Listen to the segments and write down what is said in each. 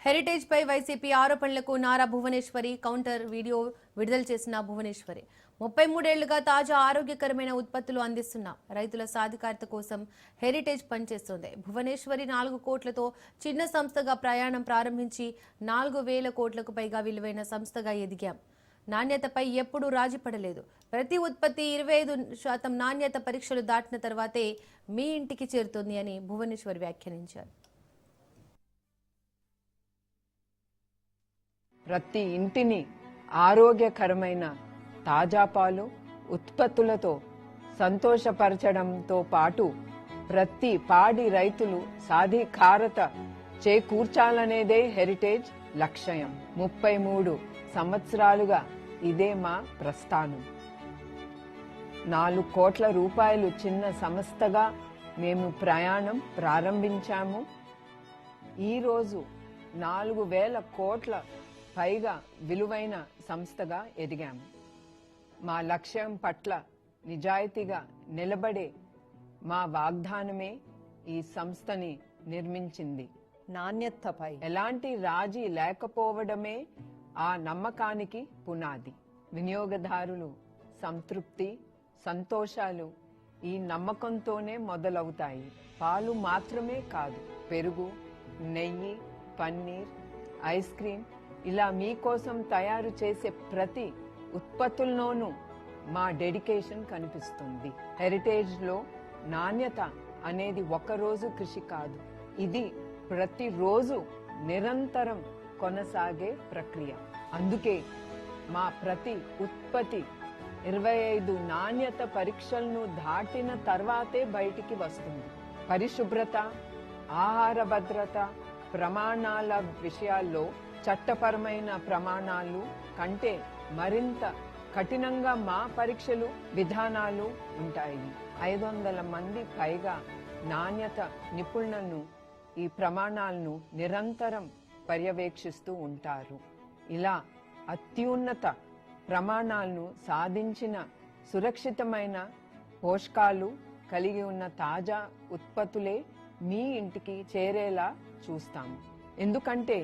Heritage పై YCP ఆరోపణలకు Nara Bhuvaneswari counter video విడుదల చేసిన భువనేశ్వరి 33 ఏళ్లుగా తాజా ఆరోగ్యకరమైన ఉత్పత్తులు అందిస్తున్న రైతుల సాధికారత కోసం హెరిటేజ్ పనిచేస్తోంది. భువనేశ్వరి 4 కోట్లతో చిన్న సంస్థగా ప్రయాణం ప్రారంభించి 4,000 కోట్లకు పైగా విలువైన సంస్థగా ఎదిగాం. నాణ్యతపై ఎప్పుడూ రాజీ పడలేదు. ప్రతి ఉత్పత్తి 25% నాణ్యత పరీక్షలు దాటిన తర్వాతే మీ ఇంటికి చేరుతుంది అని భువనేశ్వరి వ్యాఖ్యానించారు. ప్రతి ఇంటిని ఆరోగ్యకరమైన తాజా పాలు ఉత్పత్తులతో సంతోషపరచడంతో పాటు ప్రతి పాడి రైతులు సాధికారత చేకూర్చాలనేదే హెరిటేజ్ లక్ష్యం. 33 సంవత్సరాలుగా ఇదే మా ప్రస్థానం. 4 కోట్ల రూపాయలు చిన్న సంస్థగా మేము ప్రయాణం ప్రారంభించాము. ఈరోజు 4,000 కోట్ల పైగా విలువైన సంస్థగా ఎదిగాము. మా లక్ష్యం పట్ల నిజాయితీగా నిలబడే మా వాగ్దానమే ఈ సంస్థని నిర్మించింది. నాణ్యతపై ఎలాంటి రాజీ లేకపోవడమే ఆ నమ్మకానికి పునాది. వినియోగదారులు సంతృప్తి, సంతోషాలు ఈ నమ్మకంతోనే మొదలవుతాయి. పాలు మాత్రమే కాదు, పెరుగు, నెయ్యి, పన్నీర్, ఐస్ క్రీమ్ ఇలా మీకోసం తయారు చేసే ప్రతి ఉత్పత్తుల్లోనూ మా డెడికేషన్ కనిపిస్తుంది. హెరిటేజ్ లో నాణ్యత అనేది ఒక్కరోజు కృషి కాదు, ఇది ప్రతిరోజు నిరంతరం కొనసాగే ప్రక్రియ. అందుకే మా ప్రతి ఉత్పత్తి 25 నాణ్యత పరీక్షలను దాటిన తర్వాతే బయటికి వస్తుంది. పరిశుభ్రత, ఆహార భద్రత ప్రమాణాల విషయాల్లో చట్టపరమైన ప్రమాణాలు కంటే మరింత కఠినంగా మా పరీక్షలు విధానాలు ఉంటాయి. 500 మంది పైగా నాణ్యత నిపుణులను ఈ ప్రమాణాలను నిరంతరం పర్యవేక్షిస్తూ ఉంటారు. ఇలా అత్యున్నత ప్రమాణాలను సాధించిన సురక్షితమైన పోషకాలు కలిగి ఉన్న తాజా ఉత్పత్తులే మీ ఇంటికి చేరేలా చూస్తాము. ఎందుకంటే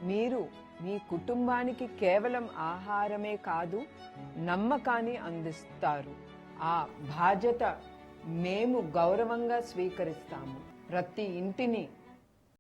మీరు మీ కుటుంబానికి కేవలం ఆహారమే కాదు, నమ్మకాన్ని అందిస్తారు. ఆ బాధ్యత మేము గౌరవంగా స్వీకరిస్తాము. ప్రతి ఇంటిని